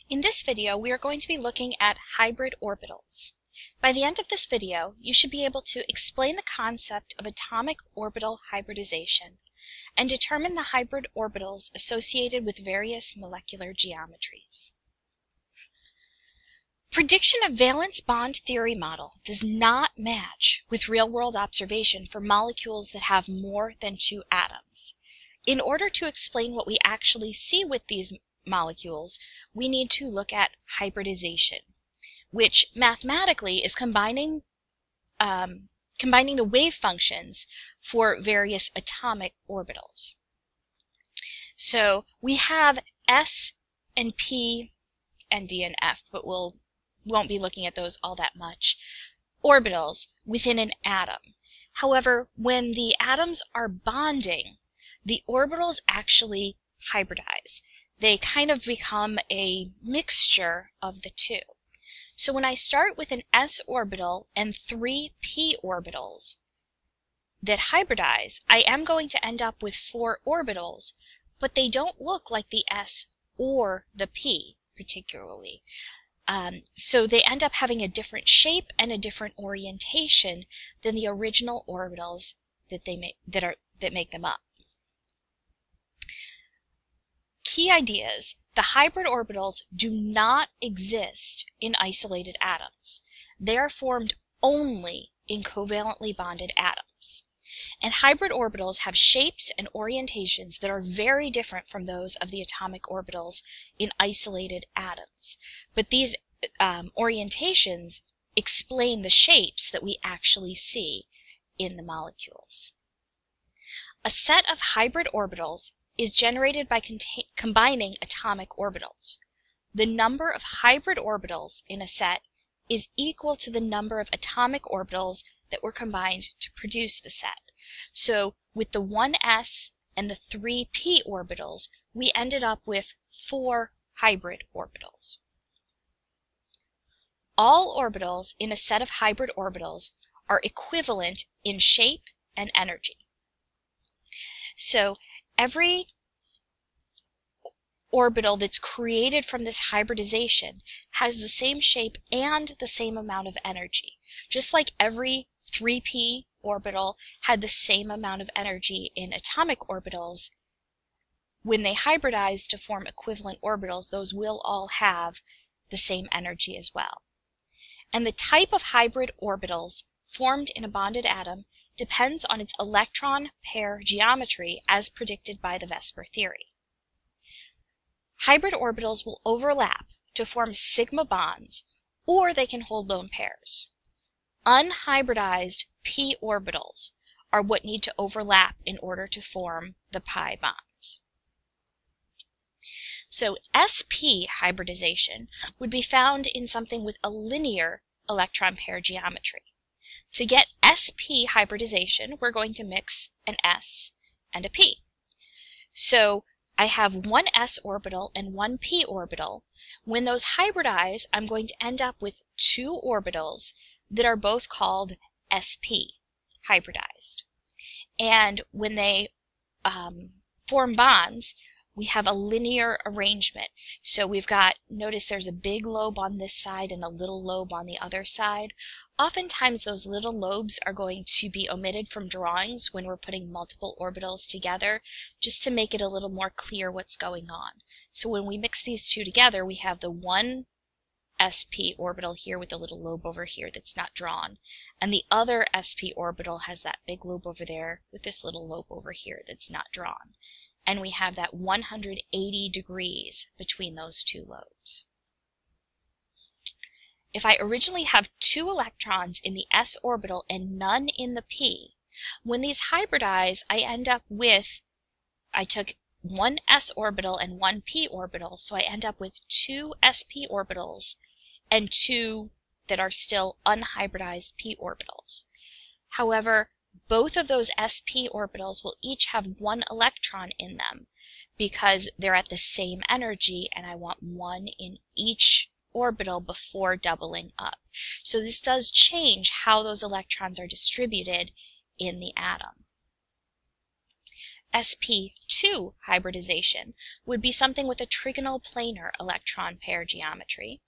In this video, we are going to be looking at hybrid orbitals. By the end of this video, you should be able to explain the concept of atomic orbital hybridization and determine the hybrid orbitals associated with various molecular geometries. Prediction of valence bond theory model does not match with real-world observation for molecules that have more than two atoms. In order to explain what we actually see with these molecules, we need to look at hybridization, which mathematically is combining the wave functions for various atomic orbitals. So we have S and P and D and F, but we won't be looking at those all that much, orbitals within an atom. However, when the atoms are bonding, the orbitals actually hybridize. They kind of become a mixture of the two. So when I start with an s orbital and three p orbitals that hybridize, I am going to end up with four orbitals, but they don't look like the s or the p particularly. So they end up having a different shape and a different orientation than the original orbitals that make them up. Key ideas: the hybrid orbitals do not exist in isolated atoms. They are formed only in covalently bonded atoms. And hybrid orbitals have shapes and orientations that are very different from those of the atomic orbitals in isolated atoms. But these orientations explain the shapes that we actually see in the molecules. A set of hybrid orbitals is generated by combining atomic orbitals. The number of hybrid orbitals in a set is equal to the number of atomic orbitals that were combined to produce the set. So with the 1s and the 3p orbitals, we ended up with 4 hybrid orbitals. All orbitals in a set of hybrid orbitals are equivalent in shape and energy. So every orbital that's created from this hybridization has the same shape and the same amount of energy. Just like every 3p orbital had the same amount of energy in atomic orbitals, when they hybridize to form equivalent orbitals, those will all have the same energy as well. And the type of hybrid orbitals formed in a bonded atom depends on its electron pair geometry as predicted by the VSEPR theory. Hybrid orbitals will overlap to form sigma bonds, or they can hold lone pairs. Unhybridized p orbitals are what need to overlap in order to form the pi bonds. So sp hybridization would be found in something with a linear electron pair geometry. To get sp hybridization, we're going to mix an s and a p. So I have one s orbital and one p orbital. When those hybridize, I'm going to end up with two orbitals that are both called sp, hybridized. And when they form bonds, we have a linear arrangement. So we've got, notice there's a big lobe on this side and a little lobe on the other side. Oftentimes those little lobes are going to be omitted from drawings when we're putting multiple orbitals together, just to make it a little more clear what's going on. So when we mix these two together, we have the one sp orbital here with a little lobe over here that's not drawn, and the other sp orbital has that big lobe over there with this little lobe over here that's not drawn. And we have that 180 degrees between those two lobes. If I originally have two electrons in the s orbital and none in the p, when these hybridize, I end up with, I took one s orbital and one p orbital, so I end up with two sp orbitals and two that are still unhybridized p orbitals. However, both of those sp orbitals will each have one electron in them because they're at the same energy, and I want one in each orbital before doubling up. So this does change how those electrons are distributed in the atom. sp2 hybridization would be something with a trigonal planar electron pair geometry,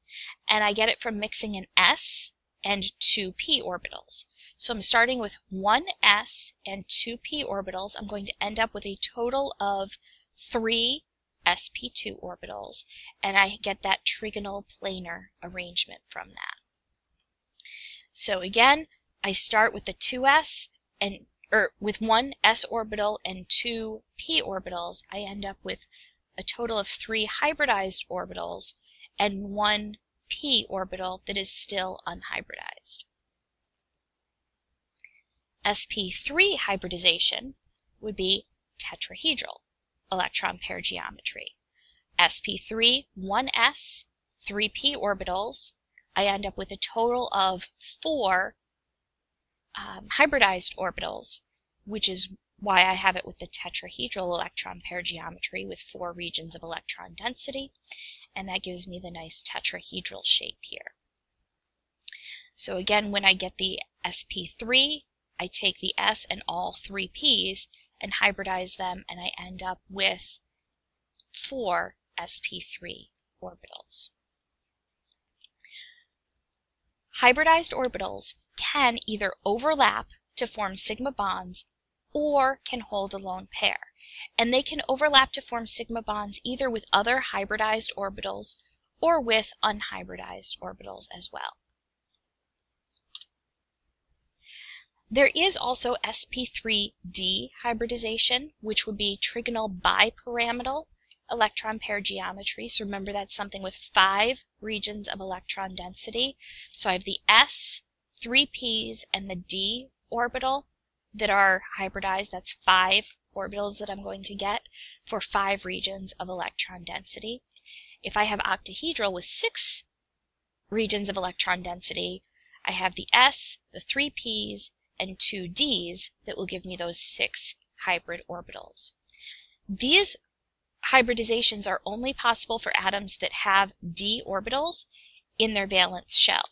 and I get it from mixing an s and 2 p orbitals. So I'm starting with 1 s and 2 p orbitals. I'm going to end up with a total of 3 sp2 orbitals, and I get that trigonal planar arrangement from that. So again, I start with the 2s with 1 s orbital and 2 p orbitals. I end up with a total of 3 hybridized orbitals and 1 p orbital that is still unhybridized. sp3 hybridization would be tetrahedral electron pair geometry. sp3, 1s, 3p orbitals. I end up with a total of 4 hybridized orbitals, which is why I have it with the tetrahedral electron pair geometry with 4 regions of electron density, and that gives me the nice tetrahedral shape here. So again, when I get the sp3, I take the s and all 3 p's and hybridize them, and I end up with 4 sp3 orbitals. Hybridized orbitals can either overlap to form sigma bonds or can hold a lone pair. And they can overlap to form sigma bonds either with other hybridized orbitals or with unhybridized orbitals as well. There is also sp3d hybridization, which would be trigonal bipyramidal electron pair geometry. So remember, that's something with 5 regions of electron density. So I have the s, 3 p's, and the d orbital that are hybridized. That's 5 orbitals that I'm going to get for 5 regions of electron density. If I have octahedral with 6 regions of electron density, I have the s, the 3 p's, and 2 d's that will give me those 6 hybrid orbitals. These hybridizations are only possible for atoms that have d orbitals in their valence shell.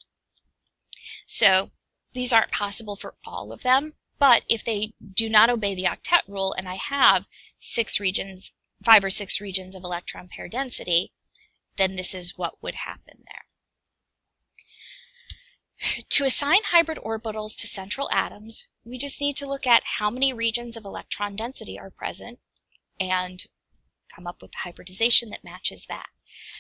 So these aren't possible for all of them, but if they do not obey the octet rule and I have 5 or 6 regions of electron pair density, then this is what would happen there. To assign hybrid orbitals to central atoms, we just need to look at how many regions of electron density are present and come up with hybridization that matches that.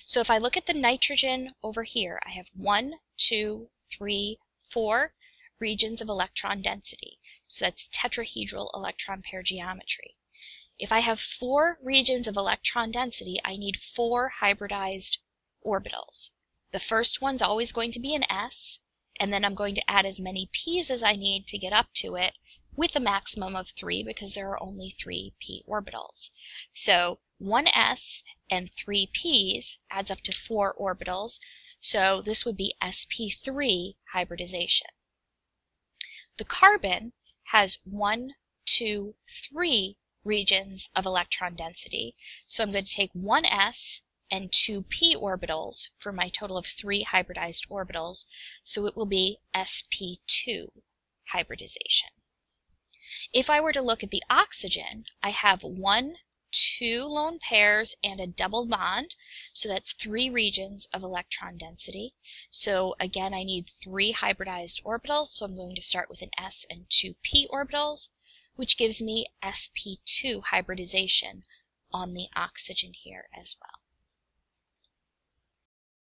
So if I look at the nitrogen over here, I have 1, 2, 3, 4 regions of electron density. So that's tetrahedral electron pair geometry. If I have 4 regions of electron density, I need 4 hybridized orbitals. The first one's always going to be an s, and then I'm going to add as many p's as I need to get up to it, with a maximum of 3 because there are only 3 p orbitals. So 1s and 3 p's adds up to 4 orbitals, so this would be sp3 hybridization. The carbon has 1, 2, 3 regions of electron density, so I'm going to take 1s and 2 p orbitals for my total of 3 hybridized orbitals, so it will be sp2 hybridization. If I were to look at the oxygen, I have 1, 2 lone pairs and a double bond, so that's 3 regions of electron density. So again, I need 3 hybridized orbitals, so I'm going to start with an s and 2 p orbitals, which gives me sp2 hybridization on the oxygen here as well.